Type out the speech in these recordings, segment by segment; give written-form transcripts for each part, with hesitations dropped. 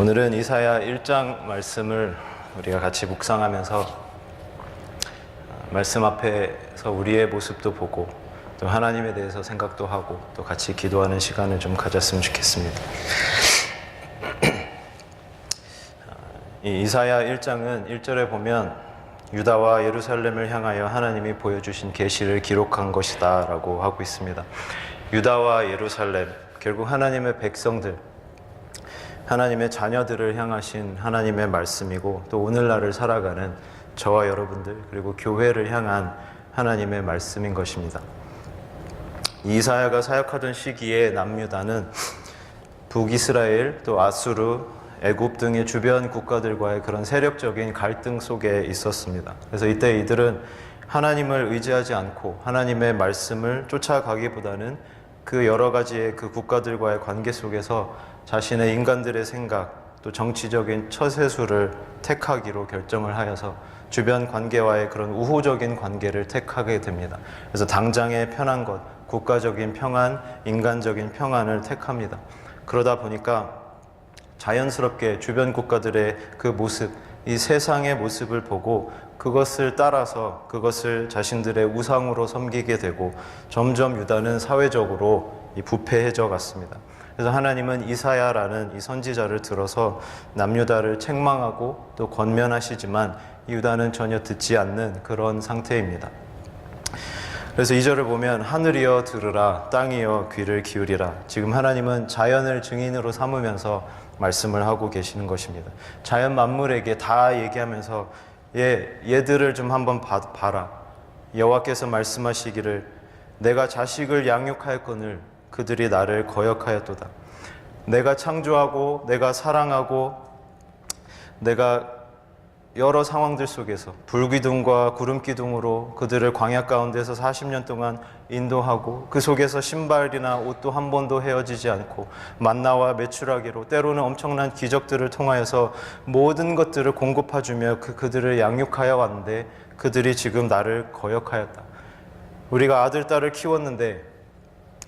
오늘은 이사야 1장 말씀을 우리가 같이 묵상하면서 말씀 앞에서 우리의 모습도 보고 또 하나님에 대해서 생각도 하고 또 같이 기도하는 시간을 좀 가졌으면 좋겠습니다. 이 이사야 1장은 1절에 보면 유다와 예루살렘을 향하여 하나님이 보여주신 계시를 기록한 것이다 라고 하고 있습니다. 유다와 예루살렘, 결국 하나님의 백성들, 하나님의 자녀들을 향하신 하나님의 말씀이고 또 오늘날을 살아가는 저와 여러분들 그리고 교회를 향한 하나님의 말씀인 것입니다. 이사야가 사역하던 시기에 남유다는 북이스라엘 또 아수르, 애굽 등의 주변 국가들과의 그런 세력적인 갈등 속에 있었습니다. 그래서 이때 이들은 하나님을 의지하지 않고 하나님의 말씀을 쫓아가기보다는 그 여러 가지의 그 국가들과의 관계 속에서 자신의 인간들의 생각 또 정치적인 처세술을 택하기로 결정을 하여서 주변 관계와의 그런 우호적인 관계를 택하게 됩니다. 그래서 당장의 편한 것, 국가적인 평안, 인간적인 평안을 택합니다. 그러다 보니까 자연스럽게 주변 국가들의 그 모습, 이 세상의 모습을 보고 그것을 따라서 그것을 자신들의 우상으로 섬기게 되고 점점 유다는 사회적으로 부패해져 갔습니다. 그래서 하나님은 이사야라는 이 선지자를 들어서 남유다를 책망하고 또 권면하시지만 유다는 전혀 듣지 않는 그런 상태입니다. 그래서 2절을 보면 하늘이여 들으라 땅이여 귀를 기울이라. 지금 하나님은 자연을 증인으로 삼으면서 말씀을 하고 계시는 것입니다. 자연 만물에게 다 얘기하면서 얘들을 좀 한번 봐라. 여호와께서 말씀하시기를 내가 자식을 양육하였거늘 그들이 나를 거역하였도다. 내가 창조하고 내가 사랑하고 내가 여러 상황들 속에서 불기둥과 구름기둥으로 그들을 광야 가운데서 40년 동안 인도하고 그 속에서 신발이나 옷도 한 번도 헤어지지 않고 만나와 메추라기로 때로는 엄청난 기적들을 통하여서 모든 것들을 공급해주며 그들을 양육하여 왔는데 그들이 지금 나를 거역하였다. 우리가 아들, 딸을 키웠는데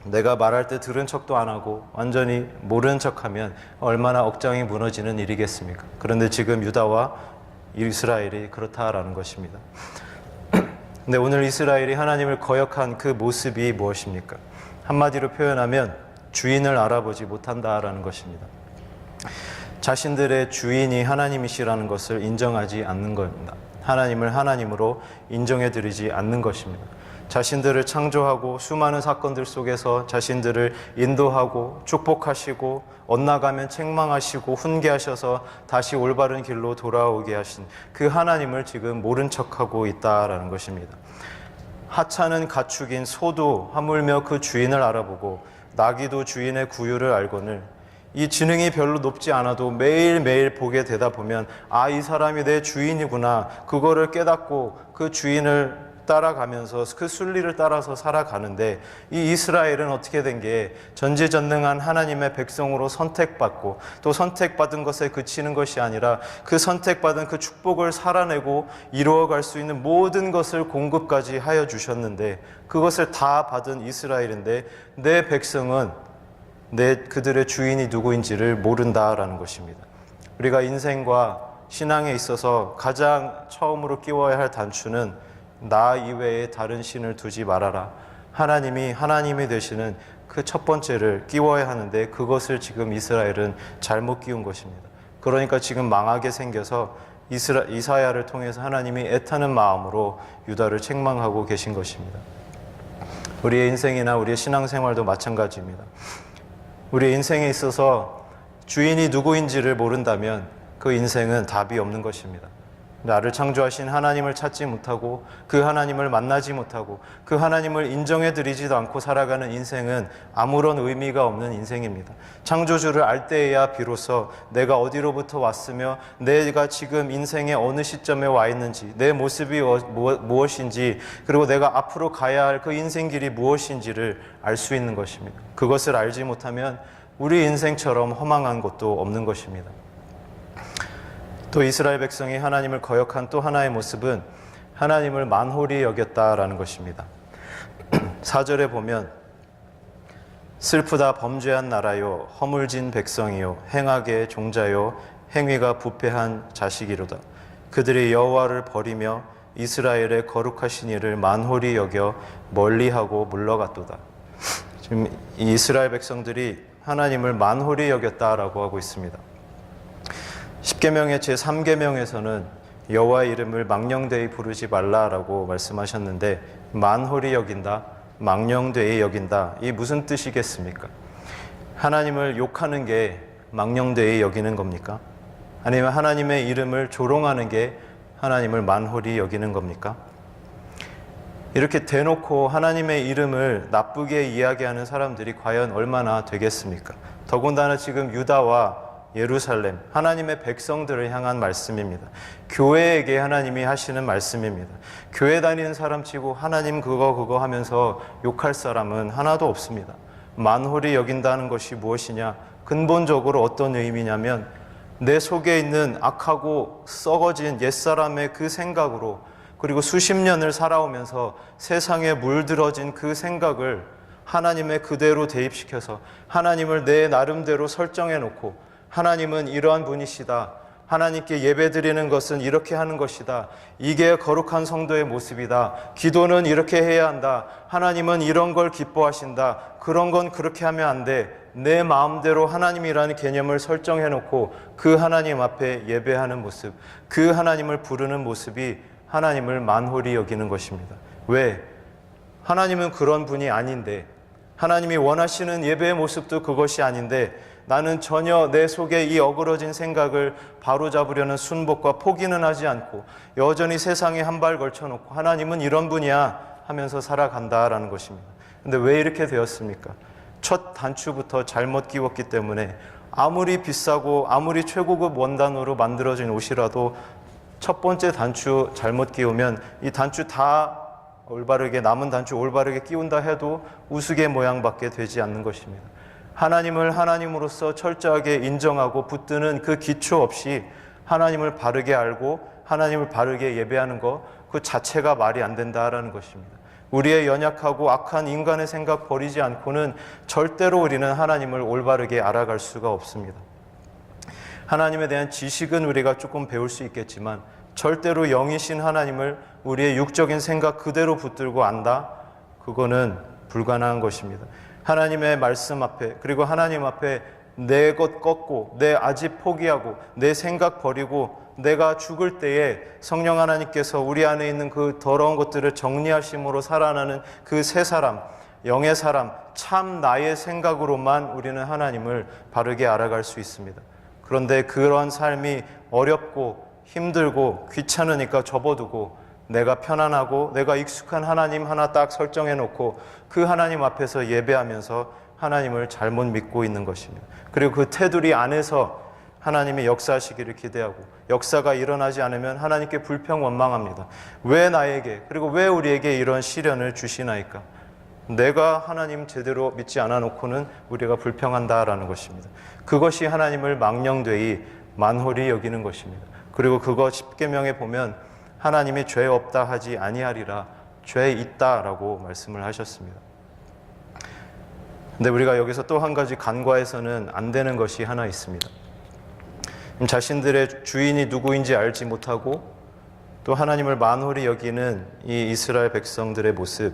내가 말할 때 들은 척도 안 하고 완전히 모르는 척하면 얼마나 억장이 무너지는 일이겠습니까? 그런데 지금 유다와 이스라엘이 그렇다라는 것입니다. 근데 오늘 이스라엘이 하나님을 거역한 그 모습이 무엇입니까? 한마디로 표현하면 주인을 알아보지 못한다라는 것입니다. 자신들의 주인이 하나님이시라는 것을 인정하지 않는 겁니다. 하나님을 하나님으로 인정해드리지 않는 것입니다. 자신들을 창조하고 수많은 사건들 속에서 자신들을 인도하고 축복하시고 엇나가면 책망하시고 훈계하셔서 다시 올바른 길로 돌아오게 하신 그 하나님을 지금 모른 척하고 있다라는 것입니다. 하찮은 가축인 소도 하물며 그 주인을 알아보고 나귀도 주인의 구유를 알거늘 이 지능이 별로 높지 않아도 매일매일 보게 되다 보면 아, 이 사람이 내 주인이구나 그거를 깨닫고 그 주인을 따라가면서 그 순리를 따라서 살아가는데 이 이스라엘은 어떻게 된 게 전지전능한 하나님의 백성으로 선택받고 또 선택받은 것에 그치는 것이 아니라 그 선택받은 그 축복을 살아내고 이루어갈 수 있는 모든 것을 공급까지 하여 주셨는데 그것을 다 받은 이스라엘인데 내 백성은 그들의 주인이 누구인지를 모른다라는 것입니다. 우리가 인생과 신앙에 있어서 가장 처음으로 끼워야 할 단추는 나 이외에 다른 신을 두지 말아라. 하나님이 되시는 그 첫 번째를 끼워야 하는데 그것을 지금 이스라엘은 잘못 끼운 것입니다. 그러니까 지금 망하게 생겨서 이사야를 통해서 하나님이 애타는 마음으로 유다를 책망하고 계신 것입니다. 우리의 인생이나 우리의 신앙생활도 마찬가지입니다. 우리의 인생에 있어서 주인이 누구인지를 모른다면 그 인생은 답이 없는 것입니다. 나를 창조하신 하나님을 찾지 못하고 그 하나님을 만나지 못하고 그 하나님을 인정해드리지도 않고 살아가는 인생은 아무런 의미가 없는 인생입니다. 창조주를 알 때에야 비로소 내가 어디로부터 왔으며 내가 지금 인생의 어느 시점에 와 있는지 내 모습이 무엇인지 그리고 내가 앞으로 가야 할 그 인생 길이 무엇인지를 알 수 있는 것입니다. 그것을 알지 못하면 우리 인생처럼 허망한 것도 없는 것입니다. 또 이스라엘 백성이 하나님을 거역한 또 하나의 모습은 하나님을 만홀히 여겼다라는 것입니다. 4절에 보면 슬프다 범죄한 나라요 허물진 백성이요 행악의 종자요 행위가 부패한 자식이로다. 그들이 여호와를 버리며 이스라엘의 거룩하신 이를 만홀히 여겨 멀리하고 물러갔도다. 지금 이 이스라엘 백성들이 하나님을 만홀히 여겼다라고 하고 있습니다. 십계명의 제3계명에서는 여호와의 이름을 망령되이 부르지 말라라고 말씀하셨는데 만홀히 여긴다, 망령되이 여긴다, 이 무슨 뜻이겠습니까? 하나님을 욕하는 게 망령되이 여기는 겁니까? 아니면 하나님의 이름을 조롱하는 게 하나님을 만홀히 여기는 겁니까? 이렇게 대놓고 하나님의 이름을 나쁘게 이야기하는 사람들이 과연 얼마나 되겠습니까? 더군다나 지금 유다와 예루살렘, 하나님의 백성들을 향한 말씀입니다. 교회에게 하나님이 하시는 말씀입니다. 교회 다니는 사람 치고 하나님 그거 하면서 욕할 사람은 하나도 없습니다. 만홀히 여긴다는 것이 무엇이냐? 근본적으로 어떤 의미냐면 내 속에 있는 악하고 썩어진 옛사람의 그 생각으로, 그리고 수십 년을 살아오면서 세상에 물들어진 그 생각을 하나님의 그대로 대입시켜서 하나님을 내 나름대로 설정해 놓고, 하나님은 이러한 분이시다, 하나님께 예배드리는 것은 이렇게 하는 것이다, 이게 거룩한 성도의 모습이다, 기도는 이렇게 해야 한다, 하나님은 이런 걸 기뻐하신다, 그런 건 그렇게 하면 안 돼, 내 마음대로 하나님이라는 개념을 설정해 놓고 그 하나님 앞에 예배하는 모습, 그 하나님을 부르는 모습이 하나님을 만홀히 여기는 것입니다. 왜? 하나님은 그런 분이 아닌데, 하나님이 원하시는 예배의 모습도 그것이 아닌데, 나는 전혀 내 속에 이 어그러진 생각을 바로잡으려는 순복과 포기는 하지 않고 여전히 세상에 한 발 걸쳐놓고 하나님은 이런 분이야 하면서 살아간다라는 것입니다. 근데 왜 이렇게 되었습니까? 첫 단추부터 잘못 끼웠기 때문에 아무리 비싸고 아무리 최고급 원단으로 만들어진 옷이라도 첫 번째 단추 잘못 끼우면 이 단추 다 올바르게, 남은 단추 올바르게 끼운다 해도 우스개 모양밖에 되지 않는 것입니다. 하나님을 하나님으로서 철저하게 인정하고 붙드는 그 기초 없이 하나님을 바르게 알고 하나님을 바르게 예배하는 것, 그 자체가 말이 안 된다라는 것입니다. 우리의 연약하고 악한 인간의 생각 버리지 않고는 절대로 우리는 하나님을 올바르게 알아갈 수가 없습니다. 하나님에 대한 지식은 우리가 조금 배울 수 있겠지만 절대로 영이신 하나님을 우리의 육적인 생각 그대로 붙들고 안다? 그거는 불가능한 것입니다. 하나님의 말씀 앞에, 그리고 하나님 앞에 내 것 꺾고 내 아집 포기하고 내 생각 버리고 내가 죽을 때에 성령 하나님께서 우리 안에 있는 그 더러운 것들을 정리하심으로 살아나는 그 새 사람, 영의 사람, 참 나의 생각으로만 우리는 하나님을 바르게 알아갈 수 있습니다. 그런데 그런 삶이 어렵고 힘들고 귀찮으니까 접어두고 내가 편안하고 내가 익숙한 하나님 하나 딱 설정해 놓고 그 하나님 앞에서 예배하면서 하나님을 잘못 믿고 있는 것입니다. 그리고 그 테두리 안에서 하나님이 역사하시기를 기대하고 역사가 일어나지 않으면 하나님께 불평원망합니다. 왜 나에게, 그리고 왜 우리에게 이런 시련을 주시나이까? 내가 하나님 제대로 믿지 않아 놓고는 우리가 불평한다라는 것입니다. 그것이 하나님을 망령되이 만홀히 여기는 것입니다. 그리고 그거 십계명에 보면 하나님이 죄 없다 하지 아니하리라, 죄 있다라고 말씀을 하셨습니다. 근데 우리가 여기서 또 한 가지 간과해서는 안 되는 것이 하나 있습니다. 자신들의 주인이 누구인지 알지 못하고 또 하나님을 만홀히 여기는 이 이스라엘 백성들의 모습,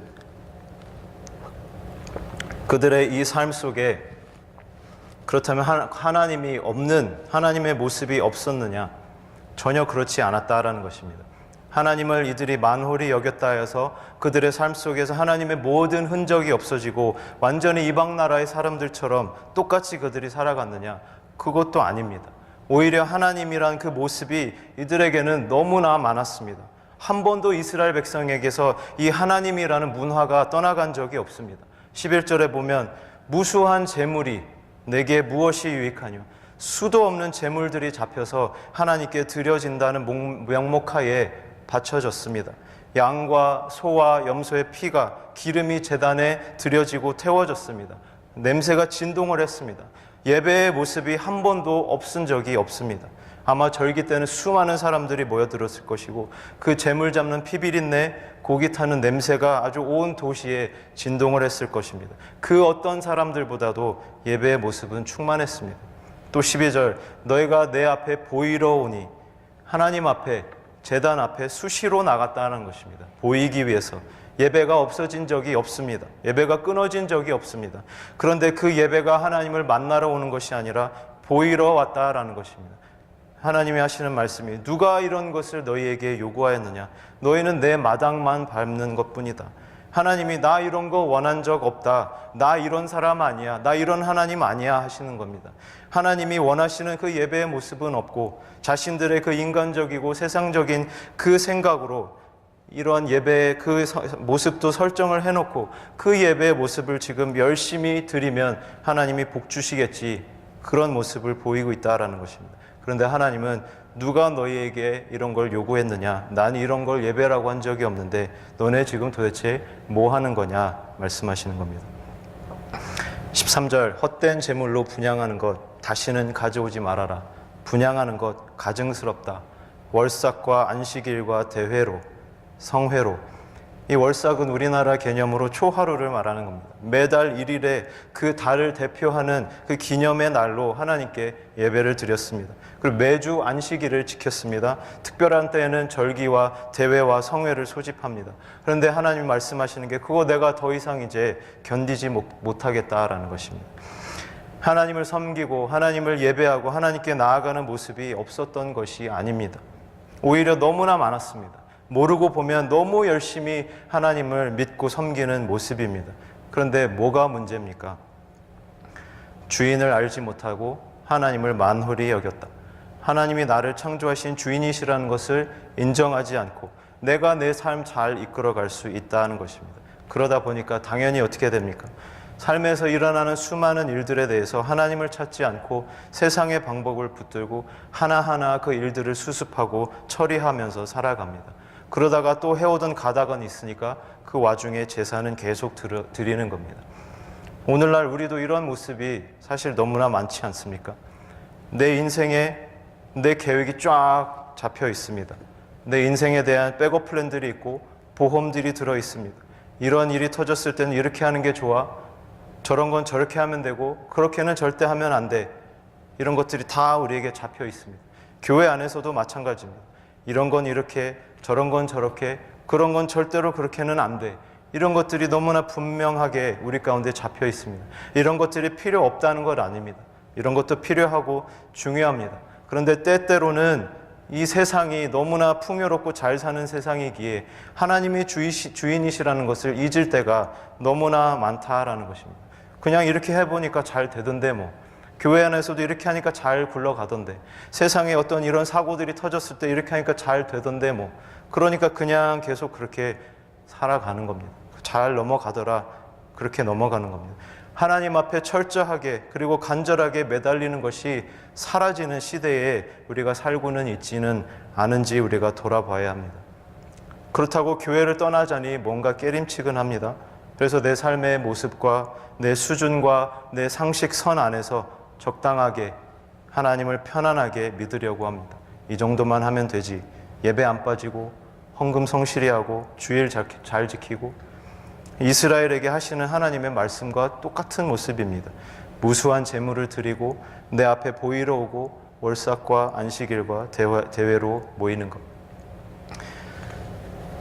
그들의 이 삶 속에 그렇다면 하나님이 없는, 하나님의 모습이 없었느냐? 전혀 그렇지 않았다라는 것입니다. 하나님을 이들이 만홀히 여겼다 해서 그들의 삶 속에서 하나님의 모든 흔적이 없어지고 완전히 이방 나라의 사람들처럼 똑같이 그들이 살아갔느냐? 그것도 아닙니다. 오히려 하나님이란 그 모습이 이들에게는 너무나 많았습니다. 한 번도 이스라엘 백성에게서 이 하나님이라는 문화가 떠나간 적이 없습니다. 11절에 보면 무수한 재물이 내게 무엇이 유익하뇨? 수도 없는 재물들이 잡혀서 하나님께 드려진다는 명목하에 바쳐졌습니다. 양과 소와 염소의 피가, 기름이 제단에 드려지고 태워졌습니다. 냄새가 진동을 했습니다. 예배의 모습이 한 번도 없은 적이 없습니다. 아마 절기 때는 수많은 사람들이 모여들었을 것이고 그 재물 잡는 피비린내, 고기 타는 냄새가 아주 온 도시에 진동을 했을 것입니다. 그 어떤 사람들보다도 예배의 모습은 충만했습니다. 또 12절, 너희가 내 앞에 보이러 오니, 하나님 앞에, 제단 앞에 수시로 나갔다는 것입니다. 보이기 위해서. 예배가 없어진 적이 없습니다. 예배가 끊어진 적이 없습니다. 그런데 그 예배가 하나님을 만나러 오는 것이 아니라 보이러 왔다라는 것입니다. 하나님이 하시는 말씀이, 누가 이런 것을 너희에게 요구하였느냐? 너희는 내 마당만 밟는 것뿐이다. 하나님이 나 이런 거 원한 적 없다. 나 이런 사람 아니야. 나 이런 하나님 아니야 하시는 겁니다. 하나님이 원하시는 그 예배의 모습은 없고 자신들의 그 인간적이고 세상적인 그 생각으로 이런 예배의 그 모습도 설정을 해놓고 그 예배의 모습을 지금 열심히 드리면 하나님이 복 주시겠지, 그런 모습을 보이고 있다라는 것입니다. 그런데 하나님은 누가 너희에게 이런 걸 요구했느냐? 난 이런 걸 예배라고 한 적이 없는데 너네 지금 도대체 뭐 하는 거냐? 말씀하시는 겁니다. 13절, 헛된 제물로 분향하는 것 다시는 가져오지 말아라. 분향하는 것 가증스럽다. 월삭과 안식일과 대회로, 성회로. 이 월삭은 우리나라 개념으로 초하루를 말하는 겁니다. 매달 1일에 그 달을 대표하는 그 기념의 날로 하나님께 예배를 드렸습니다. 그리고 매주 안식일을 지켰습니다. 특별한 때에는 절기와 대회와 성회를 소집합니다. 그런데 하나님 말씀하시는 게, 그거 내가 더 이상 이제 견디지 못하겠다라는 것입니다. 하나님을 섬기고 하나님을 예배하고 하나님께 나아가는 모습이 없었던 것이 아닙니다. 오히려 너무나 많았습니다. 모르고 보면 너무 열심히 하나님을 믿고 섬기는 모습입니다. 그런데 뭐가 문제입니까? 주인을 알지 못하고 하나님을 만홀히 여겼다. 하나님이 나를 창조하신 주인이시라는 것을 인정하지 않고 내가 내 삶 잘 이끌어갈 수 있다는 것입니다. 그러다 보니까 당연히 어떻게 됩니까? 삶에서 일어나는 수많은 일들에 대해서 하나님을 찾지 않고 세상의 방법을 붙들고 하나하나 그 일들을 수습하고 처리하면서 살아갑니다. 그러다가 또 해오던 가닥은 있으니까 그 와중에 제사는 계속 드리는 겁니다. 오늘날 우리도 이런 모습이 사실 너무나 많지 않습니까? 내 인생에 내 계획이 쫙 잡혀 있습니다. 내 인생에 대한 백업 플랜들이 있고 보험들이 들어 있습니다. 이런 일이 터졌을 때는 이렇게 하는 게 좋아, 저런 건 저렇게 하면 되고 그렇게는 절대 하면 안 돼. 이런 것들이 다 우리에게 잡혀 있습니다. 교회 안에서도 마찬가지입니다. 이런 건 이렇게, 저런 건 저렇게, 그런 건 절대로 그렇게는 안 돼. 이런 것들이 너무나 분명하게 우리 가운데 잡혀 있습니다. 이런 것들이 필요 없다는 건 아닙니다. 이런 것도 필요하고 중요합니다. 그런데 때때로는 이 세상이 너무나 풍요롭고 잘 사는 세상이기에 하나님이 주인이시라는 것을 잊을 때가 너무나 많다라는 것입니다. 그냥 이렇게 해보니까 잘 되던데 뭐, 교회 안에서도 이렇게 하니까 잘 굴러가던데, 세상에 어떤 이런 사고들이 터졌을 때 이렇게 하니까 잘 되던데 뭐, 그러니까 그냥 계속 그렇게 살아가는 겁니다. 잘 넘어가더라, 그렇게 넘어가는 겁니다. 하나님 앞에 철저하게 그리고 간절하게 매달리는 것이 사라지는 시대에 우리가 살고는 있지는 않은지 우리가 돌아봐야 합니다. 그렇다고 교회를 떠나자니 뭔가 깨림칙은합니다. 그래서 내 삶의 모습과 내 수준과 내 상식선 안에서 적당하게 하나님을 편안하게 믿으려고 합니다. 이 정도만 하면 되지, 예배 안 빠지고 헌금 성실히 하고 주일 잘 지키고, 이스라엘에게 하시는 하나님의 말씀과 똑같은 모습입니다. 무수한 제물을 드리고 내 앞에 보이러 오고 월삭과 안식일과 대회로 모이는 것.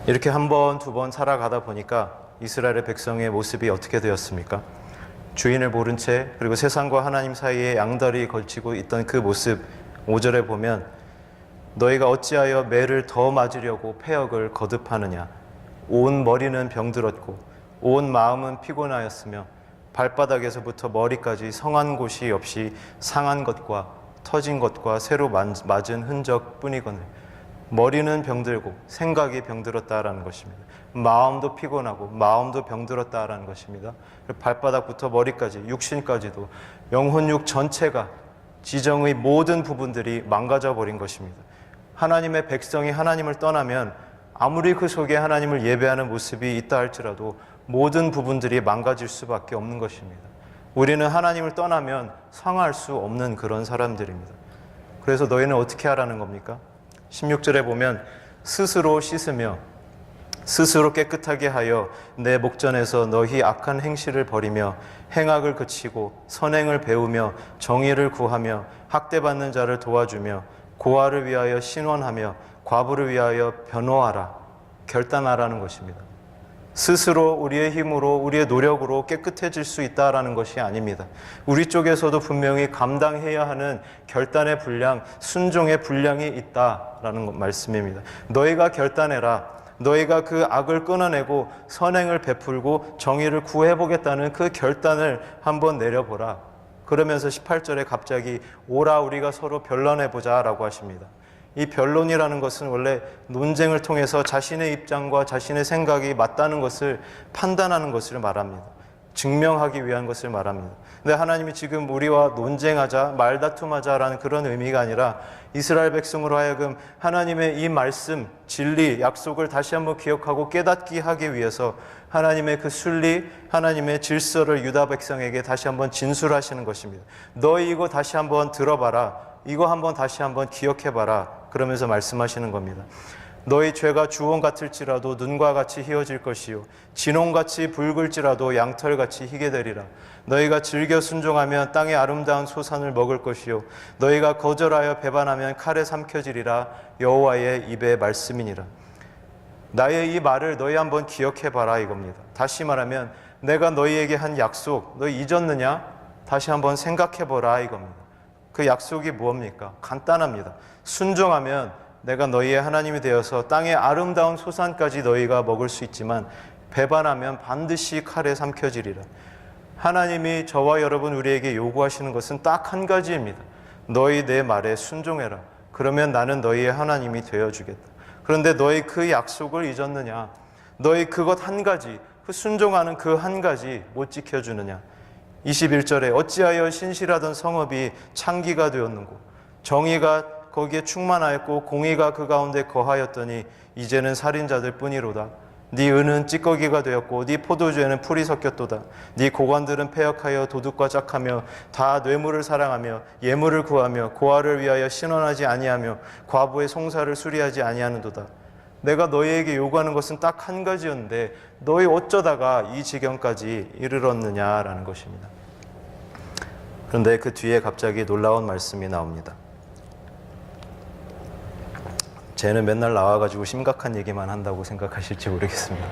이렇게 한 번, 두 번 살아가다 보니까 이스라엘의 백성의 모습이 어떻게 되었습니까? 주인을 모른 채 그리고 세상과 하나님 사이에 양다리 걸치고 있던 그 모습, 5절에 보면 너희가 어찌하여 매를 더 맞으려고 패역을 거듭하느냐. 온 머리는 병들었고 온 마음은 피곤하였으며 발바닥에서부터 머리까지 성한 곳이 없이 상한 것과 터진 것과 새로 맞은 흔적뿐이거늘. 머리는 병들고 생각이 병들었다라는 것입니다. 마음도 피곤하고 마음도 병들었다라는 것입니다. 발바닥부터 머리까지, 육신까지도, 영혼육 전체가, 지정의 모든 부분들이 망가져 버린 것입니다. 하나님의 백성이 하나님을 떠나면 아무리 그 속에 하나님을 예배하는 모습이 있다 할지라도 모든 부분들이 망가질 수밖에 없는 것입니다. 우리는 하나님을 떠나면 상할 수 없는 그런 사람들입니다. 그래서 너희는 어떻게 하라는 겁니까? 16절에 보면 스스로 씻으며 스스로 깨끗하게 하여 내 목전에서 너희 악한 행실을 버리며 행악을 그치고 선행을 배우며 정의를 구하며 학대받는 자를 도와주며 고아를 위하여 신원하며 과부를 위하여 변호하라, 결단하라는 것입니다. 스스로 우리의 힘으로 우리의 노력으로 깨끗해질 수 있다라는 것이 아닙니다. 우리 쪽에서도 분명히 감당해야 하는 결단의 분량, 순종의 분량이 있다라는 말씀입니다. 너희가 결단해라. 너희가 그 악을 끊어내고 선행을 베풀고 정의를 구해보겠다는 그 결단을 한번 내려보라. 그러면서 18절에 갑자기 오라 우리가 서로 변론해보자 라고 하십니다. 이 변론이라는 것은 원래 논쟁을 통해서 자신의 입장과 자신의 생각이 맞다는 것을 판단하는 것을 말합니다. 증명하기 위한 것을 말합니다. 근데 하나님이 지금 우리와 논쟁하자, 말다툼하자라는 그런 의미가 아니라 이스라엘 백성으로 하여금 하나님의 이 말씀, 진리, 약속을 다시 한번 기억하고 깨닫게 하기 위해서 하나님의 그 순리, 하나님의 질서를 유다 백성에게 다시 한번 진술하시는 것입니다. 너희 이거 다시 한번 들어봐라. 이거 한번 다시 한번 기억해봐라. 그러면서 말씀하시는 겁니다. 너희 죄가 주홍 같을지라도 눈과 같이 희어질 것이요 진홍같이 붉을지라도 양털같이 희게 되리라. 너희가 즐겨 순종하면 땅의 아름다운 소산을 먹을 것이요 너희가 거절하여 배반하면 칼에 삼켜지리라. 여호와의 입의 말씀이니라. 나의 이 말을 너희 한번 기억해봐라 이겁니다. 다시 말하면 내가 너희에게 한 약속 너희 잊었느냐? 다시 한번 생각해보라 이겁니다. 그 약속이 무엇입니까? 간단합니다. 순종하면 내가 너희의 하나님이 되어서 땅의 아름다운 소산까지 너희가 먹을 수 있지만 배반하면 반드시 칼에 삼켜지리라. 하나님이 저와 여러분 우리에게 요구하시는 것은 딱 한 가지입니다. 너희 내 말에 순종해라. 그러면 나는 너희의 하나님이 되어주겠다. 그런데 너희 그 약속을 잊었느냐? 너희 그것 한 가지, 그 순종하는 그 한 가지 못 지켜주느냐? 21절에 어찌하여 신실하던 성읍이 창기가 되었는고 정의가 거기에 충만하였고 공의가 그 가운데 거하였더니 이제는 살인자들 뿐이로다. 네 은은 찌꺼기가 되었고 네 포도주에는 풀이 섞였도다. 네 고관들은 패역하여 도둑과 짝하며 다 뇌물을 사랑하며 예물을 구하며 고아를 위하여 신원하지 아니하며 과부의 송사를 수리하지 아니하는도다. 내가 너희에게 요구하는 것은 딱 한 가지였는데 너희 어쩌다가 이 지경까지 이르렀느냐라는 것입니다. 그런데 그 뒤에 갑자기 놀라운 말씀이 나옵니다. 쟤는 맨날 나와가지고 심각한 얘기만 한다고 생각하실지 모르겠습니다.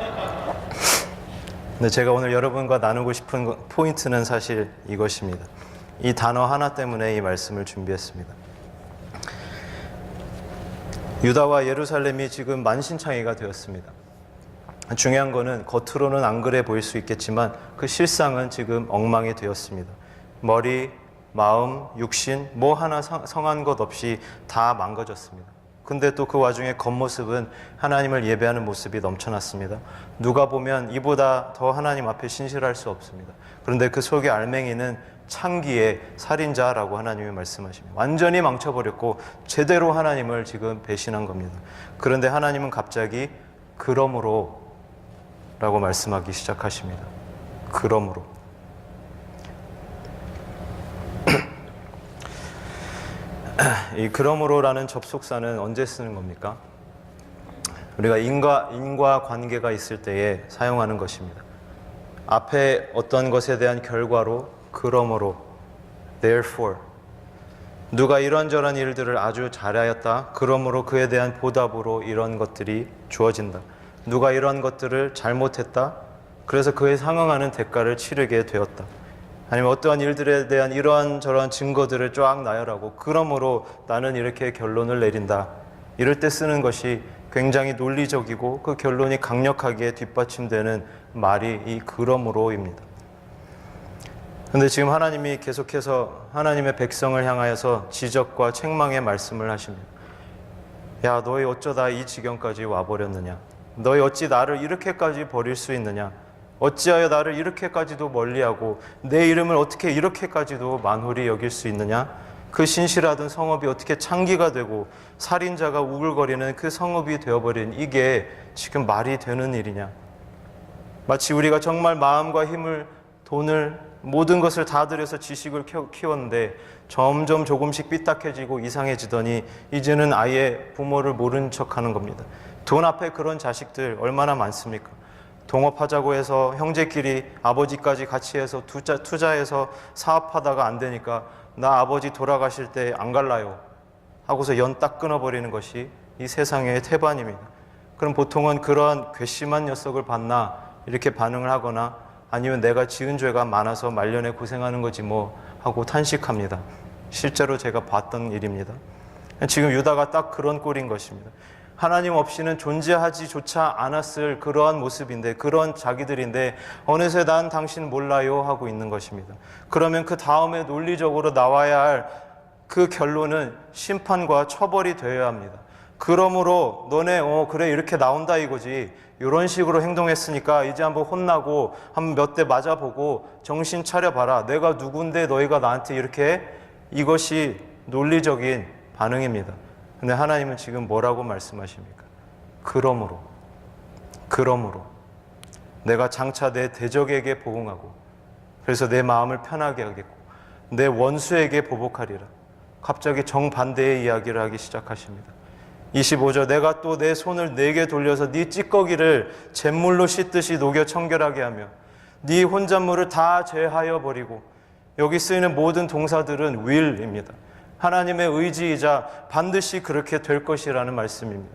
근데 제가 오늘 여러분과 나누고 싶은 포인트는 사실 이것입니다. 이 단어 하나 때문에 이 말씀을 준비했습니다. 유다와 예루살렘이 지금 만신창이가 되었습니다. 중요한 거는 겉으로는 안 그래 보일 수 있겠지만 그 실상은 지금 엉망이 되었습니다. 머리, 마음, 육신 뭐 하나 성한 것 없이 다 망가졌습니다. 근데 또 그 와중에 겉모습은 하나님을 예배하는 모습이 넘쳐났습니다. 누가 보면 이보다 더 하나님 앞에 신실할 수 없습니다. 그런데 그 속에 알맹이는 창기의 살인자라고 하나님이 말씀하십니다. 완전히 망쳐버렸고 제대로 하나님을 지금 배신한 겁니다. 그런데 하나님은 갑자기 그러므로 라고 말씀하기 시작하십니다. 그러므로. 이 그러므로라는 접속사는 언제 쓰는 겁니까? 우리가 인과 관계가 있을 때에 사용하는 것입니다. 앞에 어떤 것에 대한 결과로 그러므로 therefore 누가 이런저런 일들을 아주 잘하였다. 그러므로 그에 대한 보답으로 이런 것들이 주어진다. 누가 이런 것들을 잘못했다. 그래서 그에 상응하는 대가를 치르게 되었다. 아니면 어떠한 일들에 대한 이러한저러한 증거들을 쫙 나열하고 그러므로 나는 이렇게 결론을 내린다. 이럴 때 쓰는 것이 굉장히 논리적이고 그 결론이 강력하게 뒷받침되는 말이 이 그러므로입니다. 그런데 지금 하나님이 계속해서 하나님의 백성을 향하여서 지적과 책망의 말씀을 하십니다. 야, 너희 어쩌다 이 지경까지 와버렸느냐? 너희 어찌 나를 이렇게까지 버릴 수 있느냐? 어찌하여 나를 이렇게까지도 멀리하고 내 이름을 어떻게 이렇게까지도 만홀히 여길 수 있느냐? 그 신실하던 성읍이 어떻게 창기가 되고 살인자가 우글거리는 그 성읍이 되어버린 이게 지금 말이 되는 일이냐? 마치 우리가 정말 마음과 힘을 돈을 모든 것을 다 들여서 지식을 키웠는데 점점 조금씩 삐딱해지고 이상해지더니 이제는 아예 부모를 모른 척하는 겁니다. 돈 앞에 그런 자식들 얼마나 많습니까? 동업하자고 해서 형제끼리 아버지까지 같이 해서 투자해서 사업하다가 안 되니까 나 아버지 돌아가실 때 안 갈라요 하고서 연 딱 끊어버리는 것이 이 세상의 태반입니다. 그럼 보통은 그러한 괘씸한 녀석을 봤나 이렇게 반응을 하거나 아니면 내가 지은 죄가 많아서 말년에 고생하는 거지 뭐 하고 탄식합니다. 실제로 제가 봤던 일입니다. 지금 유다가 딱 그런 꼴인 것입니다. 하나님 없이는 존재하지조차 않았을 그러한 모습인데, 그런 자기들인데 어느새 난 당신 몰라요 하고 있는 것입니다. 그러면 그 다음에 논리적으로 나와야 할 그 결론은 심판과 처벌이 되어야 합니다. 그러므로 너네 그래 이렇게 나온다 이거지, 이런 식으로 행동했으니까 이제 한번 혼나고 한번 몇 대 맞아보고 정신 차려봐라, 내가 누군데 너희가 나한테 이렇게, 이것이 논리적인 반응입니다. 근데 하나님은 지금 뭐라고 말씀하십니까? 그러므로 내가 장차 내 대적에게 보응하고 그래서 내 마음을 편하게 하겠고 내 원수에게 보복하리라. 갑자기 정반대의 이야기를 하기 시작하십니다. 25절, 내가 또 내 손을 내게 돌려서 네 찌꺼기를 잿물로 씻듯이 녹여 청결하게 하며 네 혼잣물을 다 제하여 버리고. 여기 쓰이는 모든 동사들은 will입니다. 하나님의 의지이자 반드시 그렇게 될 것이라는 말씀입니다.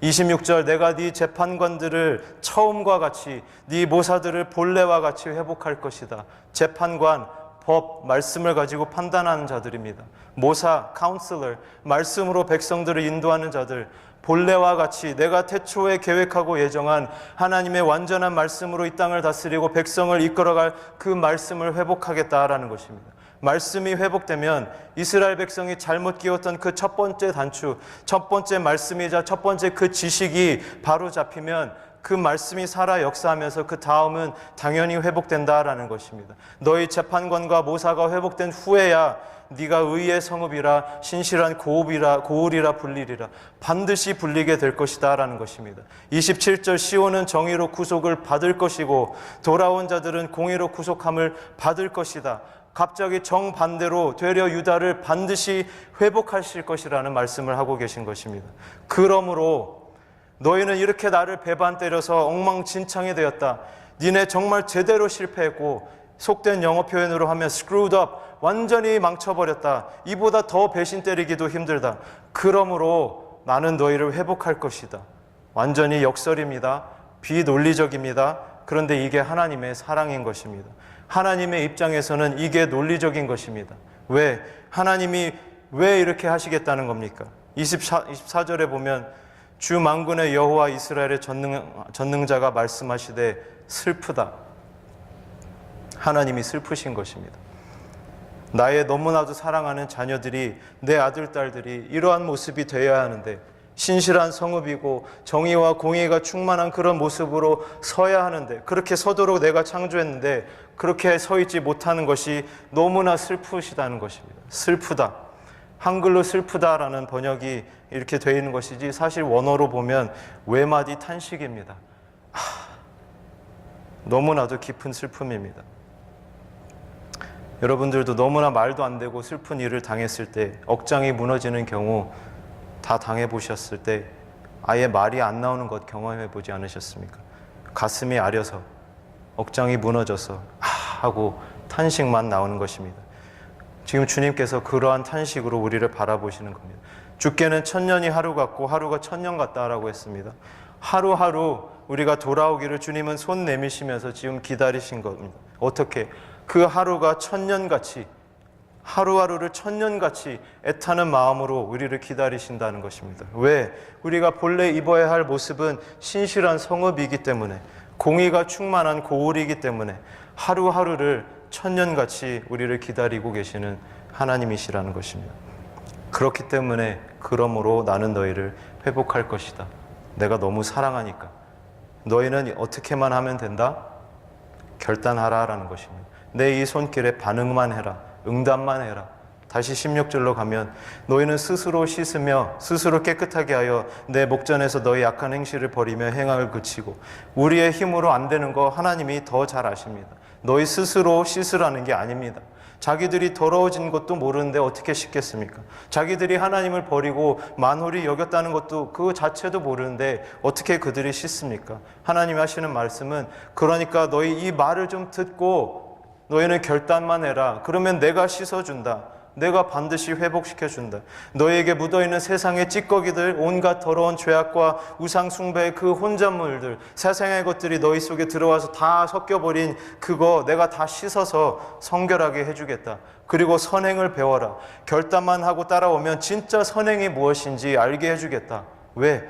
26절, 내가 네 재판관들을 처음과 같이 네 모사들을 본래와 같이 회복할 것이다. 재판관, 법, 말씀을 가지고 판단하는 자들입니다. 모사, 카운슬러, 말씀으로 백성들을 인도하는 자들, 본래와 같이 내가 태초에 계획하고 예정한 하나님의 완전한 말씀으로 이 땅을 다스리고 백성을 이끌어갈 그 말씀을 회복하겠다라는 것입니다. 말씀이 회복되면 이스라엘 백성이 잘못 끼웠던 그 첫 번째 단추, 첫 번째 말씀이자 첫 번째 그 지식이 바로 잡히면 그 말씀이 살아 역사하면서 그 다음은 당연히 회복된다라는 것입니다. 너희 재판관과 모사가 회복된 후에야 네가 의의 성읍이라 신실한 고울이라 불리리라. 반드시 불리게 될 것이다 라는 것입니다. 27절, 시온은 정의로 구속을 받을 것이고 돌아온 자들은 공의로 구속함을 받을 것이다. 갑자기 정반대로 되려 유다를 반드시 회복하실 것이라는 말씀을 하고 계신 것입니다. 그러므로 너희는 이렇게 나를 배반 때려서 엉망진창이 되었다. 니네 정말 제대로 실패했고, 속된 영어 표현으로 하면 screwed up, 완전히 망쳐버렸다. 이보다 더 배신 때리기도 힘들다. 그러므로 나는 너희를 회복할 것이다. 완전히 역설입니다. 비논리적입니다. 그런데 이게 하나님의 사랑인 것입니다. 하나님의 입장에서는 이게 논리적인 것입니다. 왜? 하나님이 왜 이렇게 하시겠다는 겁니까? 24절에 보면 주 만군의 여호와 이스라엘의 전능자가 말씀하시되 슬프다. 하나님이 슬프신 것입니다. 나의 너무나도 사랑하는 자녀들이, 내 아들, 딸들이 이러한 모습이 되어야 하는데, 신실한 성읍이고 정의와 공의가 충만한 그런 모습으로 서야 하는데, 그렇게 서도록 내가 창조했는데 그렇게 서 있지 못하는 것이 너무나 슬프시다는 것입니다. 슬프다. 한글로 슬프다라는 번역이 이렇게 되어 있는 것이지, 사실 원어로 보면 외마디 탄식입니다. 너무나도 깊은 슬픔입니다. 여러분들도 너무나 말도 안 되고 슬픈 일을 당했을 때, 억장이 무너지는 경우 다 당해보셨을 때 아예 말이 안 나오는 것 경험해보지 않으셨습니까? 가슴이 아려서 억장이 무너져서 하고 탄식만 나오는 것입니다. 지금 주님께서 그러한 탄식으로 우리를 바라보시는 겁니다. 주께는 천년이 하루 같고 하루가 천년 같다라고 했습니다. 하루하루 우리가 돌아오기를 주님은 손 내미시면서 지금 기다리신 겁니다. 어떻게? 그 하루가 천년같이, 하루하루를 천년같이 애타는 마음으로 우리를 기다리신다는 것입니다. 왜? 우리가 본래 입어야 할 모습은 신실한 성읍이기 때문에, 공의가 충만한 고울이기 때문에 하루하루를 천년같이 우리를 기다리고 계시는 하나님이시라는 것입니다. 그렇기 때문에 그러므로 나는 너희를 회복할 것이다. 내가 너무 사랑하니까. 너희는 어떻게만 하면 된다? 결단하라라는 것입니다. 내 이 손길에 반응만 해라. 응답만 해라. 다시 16절로 가면 너희는 스스로 씻으며 스스로 깨끗하게 하여 내 목전에서 너희 악한 행실을 버리며 행악을 그치고. 우리의 힘으로 안 되는 거 하나님이 더 잘 아십니다. 너희 스스로 씻으라는 게 아닙니다. 자기들이 더러워진 것도 모르는데 어떻게 씻겠습니까? 자기들이 하나님을 버리고 만홀히 여겼다는 것도 그 자체도 모르는데 어떻게 그들이 씻습니까? 하나님이 하시는 말씀은 그러니까 너희 이 말을 좀 듣고 너희는 결단만 해라. 그러면 내가 씻어준다. 내가 반드시 회복시켜준다. 너희에게 묻어있는 세상의 찌꺼기들, 온갖 더러운 죄악과 우상 숭배의 그 혼잣물들, 세상의 것들이 너희 속에 들어와서 다 섞여버린 그거 내가 다 씻어서 성결하게 해주겠다. 그리고 선행을 배워라. 결단만 하고 따라오면 진짜 선행이 무엇인지 알게 해주겠다. 왜?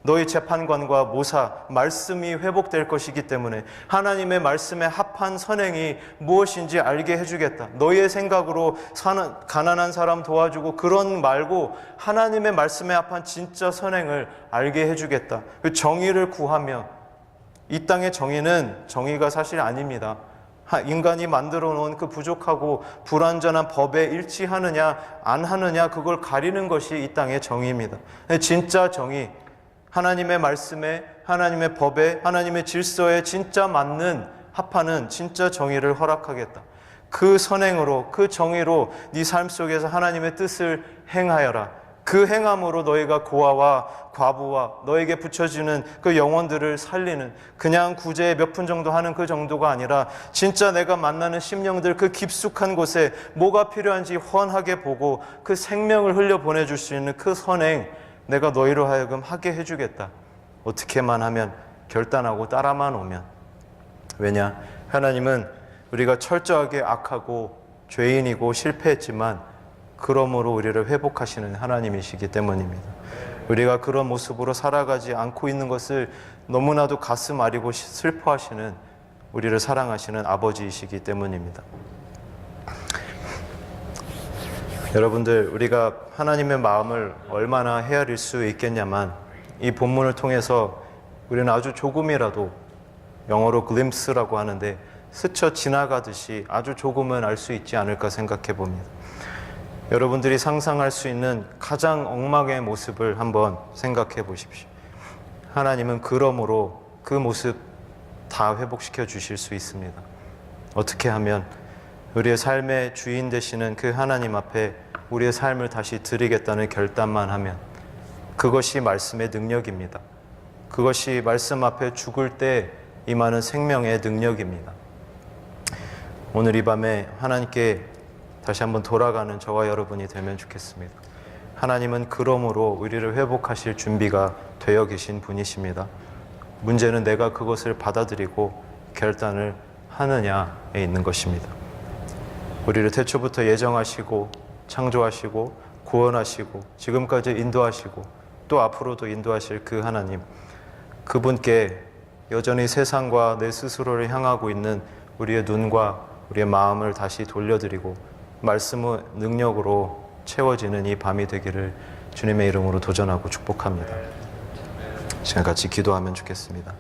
너희 재판관과 모사, 말씀이 회복될 것이기 때문에 하나님의 말씀에 합한 선행이 무엇인지 알게 해주겠다. 너희의 생각으로 가난한 사람 도와주고 그런 말고 하나님의 말씀에 합한 진짜 선행을 알게 해주겠다. 그 정의를 구하며, 이 땅의 정의는 정의가 사실 아닙니다. 인간이 만들어 놓은 그 부족하고 불완전한 법에 일치하느냐 안 하느냐 그걸 가리는 것이 이 땅의 정의입니다. 진짜 정의, 하나님의 말씀에, 하나님의 법에, 하나님의 질서에 진짜 맞는 합하는 진짜 정의를 허락하겠다. 그 선행으로, 그 정의로 네 삶 속에서 하나님의 뜻을 행하여라. 그 행함으로 너희가 고아와 과부와 너에게 붙여지는 그 영혼들을 살리는, 그냥 구제에 몇 분 정도 하는 그 정도가 아니라 진짜 내가 만나는 심령들 그 깊숙한 곳에 뭐가 필요한지 훤하게 보고 그 생명을 흘려 보내줄 수 있는 그 선행, 내가 너희로 하여금 하게 해주겠다. 어떻게만 하면, 결단하고 따라만 오면. 왜냐? 하나님은 우리가 철저하게 악하고 죄인이고 실패했지만 그러므로 우리를 회복하시는 하나님이시기 때문입니다. 우리가 그런 모습으로 살아가지 않고 있는 것을 너무나도 가슴 아리고 슬퍼하시는, 우리를 사랑하시는 아버지이시기 때문입니다. 여러분들, 우리가 하나님의 마음을 얼마나 헤아릴 수 있겠냐만, 이 본문을 통해서 우리는 아주 조금이라도, 영어로 glimpse라고 하는데 스쳐 지나가듯이 아주 조금은 알 수 있지 않을까 생각해 봅니다. 여러분들이 상상할 수 있는 가장 엉망의 모습을 한번 생각해 보십시오. 하나님은 그러므로 그 모습 다 회복시켜 주실 수 있습니다. 어떻게 하면? 우리의 삶의 주인 되시는 그 하나님 앞에 우리의 삶을 다시 드리겠다는 결단만 하면, 그것이 말씀의 능력입니다. 그것이 말씀 앞에 죽을 때 임하는 생명의 능력입니다. 오늘 이 밤에 하나님께 다시 한번 돌아가는 저와 여러분이 되면 좋겠습니다. 하나님은 그러므로 우리를 회복하실 준비가 되어 계신 분이십니다. 문제는 내가 그것을 받아들이고 결단을 하느냐에 있는 것입니다. 우리를 태초부터 예정하시고 창조하시고 구원하시고 지금까지 인도하시고 또 앞으로도 인도하실 그 하나님, 그분께 여전히 세상과 내 스스로를 향하고 있는 우리의 눈과 우리의 마음을 다시 돌려드리고 말씀의 능력으로 채워지는 이 밤이 되기를 주님의 이름으로 도전하고 축복합니다. 시간 같이 기도하면 좋겠습니다.